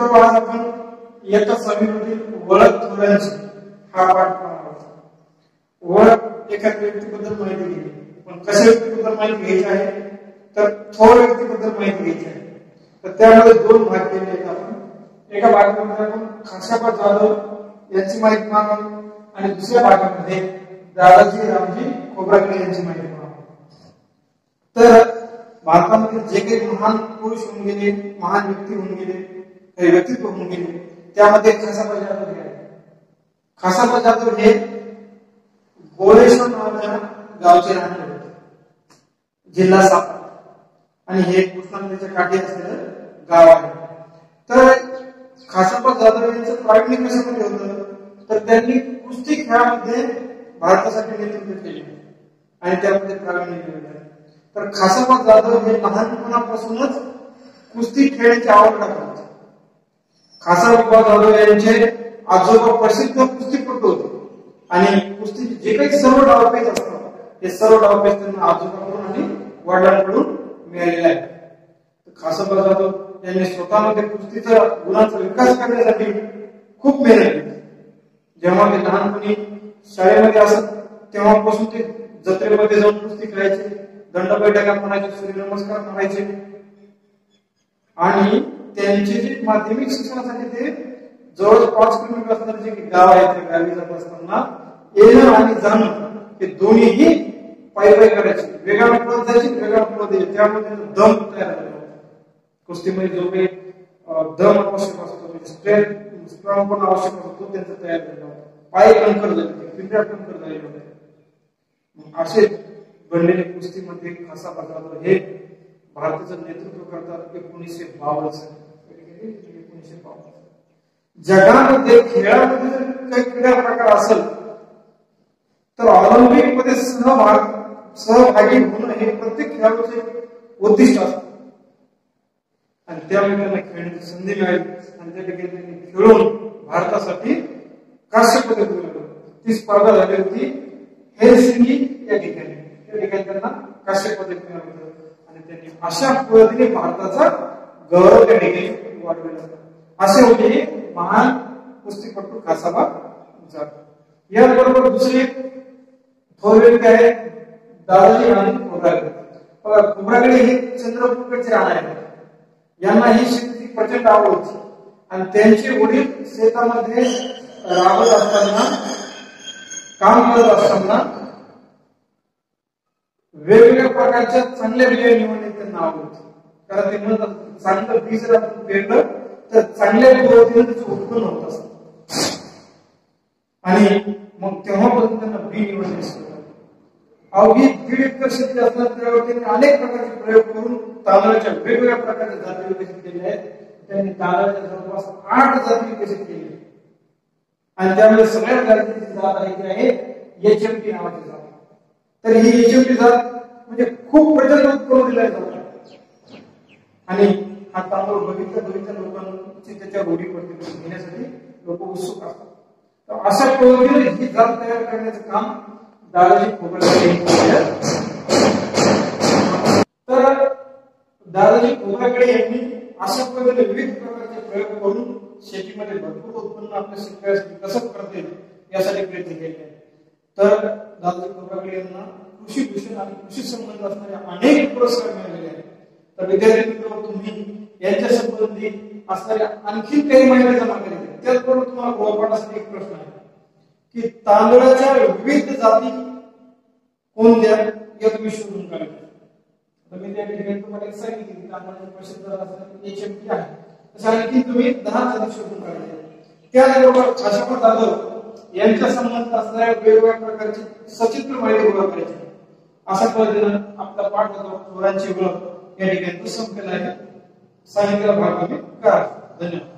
तर आज आपण इयत्ता 6वी मधील ओळख थोरांची हा पाठ पाहणार आहोत. ओळख एका व्यक्तीबद्दल माहिती घेणे, पण कशा व्यक्तीबद्दल माहिती घ्यायची आहे तर थोर व्यक्तीबद्दल माहिती घ्यायची आहे. तर त्यामध्ये दोन भाग केले आहेत आपण. एका भागामध्ये आपण खाशाबा जाधव यांची माहिती पाहणार आणि दुसऱ्या भागामध्ये दादाजी रामजी खोब्रागडे यांची माहिती पाहणार. तर भारतामध्ये जे काही महान पुरुष होऊन गेले, महान व्यक्ती होऊन गेले, काही व्यक्तित्व होऊन गेले, त्यामध्ये खासाबा जाधव हे आहे. खासाबा जाधव हे गोळेश्वर नावाच्या गावचे राहणारे होते, जिल्हा सातारा, आणि हे कृष्णा नदीच्या काठी असलेलं गाव आहे. तर खासाबा जाधव यांचं प्रावीण्य कशामध्ये होतं तर त्यांनी कुस्ती खेळामध्ये भारतासाठी नेतृत्व केले आणि त्यामध्ये प्रावीण्य मिळवले. तर खासाबा जाधव हे लहानपणापासूनच कुस्ती खेळण्याची आवड दाखवत. खासाबा जाधव यांचे आजोबा प्रसिद्ध कुस्तीपटू होते आणि कुस्तीचे जे काही सर्व डावपेच असतात ते सर्व डावपेच त्यांना आजोबाकडून आणि वडिलांकडून मिळालेले आहे. खासाबा जाधव यांनी स्वतःमध्ये कुस्तीचा गुणांचा विकास करण्यासाठी खूप मेहनत केली. जेव्हा ते लहानपणी शाळेमध्ये असत तेव्हापासून ते जत्रेमध्ये जाऊन कुस्ती खेळायचे, दंड बैठका म्हणायचे, सूर्यनमस्कार म्हणायचे आणि त्यांचे जे माध्यमिक शिक्षणासाठी ते जवळ 5 किलोमीटर असणारे जे गाव आहे त्या गावी जात असताना येणं आणि जाणं हे दोन्हीही पायी पायी करायचे. वेगाने पळत जायचे, वेगाने पळत यायचे. त्यामुळे दम तयार झाला. कुस्तीमध्ये जो काही दम आवश्यक असतो, स्ट्रेंथ स्ट्रॉंग आवश्यक असतो, त्यांचा तयार झाला होता. पाय कणकर झाले, पिंड्या कणकर झाले होते. असे बनलेले कुस्तीमध्ये खासाबा जाधव हे भारताचं नेतृत्व करतात. 1952 साली 1952. जगामध्ये खेळामध्ये जर काही क्रीडा प्रकार असेल तर ऑलिम्पिक मध्ये सहभागी होणं हे प्रत्येक खेळाडूचे उद्दिष्ट असतं आणि त्यामुळे त्यांना खेळण्याची संधी मिळाली आणि त्या ठिकाणी त्यांनी खेळून भारतासाठी कांस्य पदक मिळवलं. ती स्पर्धा झाली होती हेलसिंकी या ठिकाणी. त्या ठिकाणी त्यांना कांस्य पदक मिळवलं आणि त्यांनी अशा पद्धतीने भारताचा गौरव त्या ठिकाणी वाढवला. असे होते महान कुस्तीपटू खासाबा जाधव. याचबरोबर दुसरे थोर व्यक्ती आहे दादाजी रामजी खोब्रागडे. खोब्रागडे हे चंद्रपूरकडचे राहणारे आहेत. यांना ही शेतीची प्रचंड आवड होती आणि त्यांचे वडील शेतामध्ये राबत असताना, काम करत असताना वेगवेगळ्या प्रकारच्या चांगल्या बिया निवडण्याची त्यांना आवड होती. कारण ते म्हणतात चांगलं बी जर आपण पेरलं तर चांगल्या पद्धतीने त्याचं उत्पन्न होत असत आणि मग तेव्हापासून त्यांना बी निवडणे सुरू झाले. अवघी 1.5 एकर शेती असणार त्यावर त्यांनी अनेक प्रकारचे प्रयोग करून तांदळाच्या वेगवेगळ्या प्रकारच्या जाती विकसित केल्या आहेत. त्यांनी तांदळाच्या जवळपास 8 जाती विकसित केल्या आणि त्यामध्ये सगळ्यात जातीची जात आहे ती आहे HMT नावाची जात. तर ही HMT जात म्हणजे खूप प्रचंड उत्पन्न दिलं जातं आणि हा तांदूळ बघितल्या लोकांची त्याच्या रूढी पडते घेण्यासाठी लोक उत्सुक असतात. तर अशा पद्धतीने ही जात तयार करण्याचं काम दादाजी खोब्रागडे यांनी केलं. तर दादाजी खोब्रागडे यांनी अशा पद्धतीने विविध प्रकारचे प्रयोग करून शेतीमध्ये भरपूर उत्पन्न आपल्या शेतकऱ्यासाठी कसं करता येईल यासाठी प्रयत्न केले. तर दादाजी खोब्रागडे यांना कृषी भूषण आणि कृषी संबंध असणारे अनेक पुरस्कार मिळालेले आहेत. तर विद्यार्थी मित्र तुम्ही यांच्या संबंधी असणाऱ्या आणखी काही माहिती जमा करायची. त्याचबरोबर तुम्हाला गृहपाठासाठी एक प्रश्न आहे की तांदळाच्या विविध जाती कोणत्या या तुम्ही शोधून काढायच्या. तर मी त्या ठिकाणी तुम्हाला एक सांगितले की तांदळाच्या प्रसिद्ध HMT आहे. तसं आणखी तुम्ही 10 जाती शोधून काढायच्या. त्याचबरोबर खासाबा जाधव यांच्या संबंधित असणाऱ्या वेगवेगळ्या प्रकारची सचित्र माहिती गोळा करायची. अशा पद्धतीने आपला पाठ होतो थोरांची ओळख या ठिकाणी संपलेला आहे. सांगितलेला भाग आम्ही करा. धन्यवाद.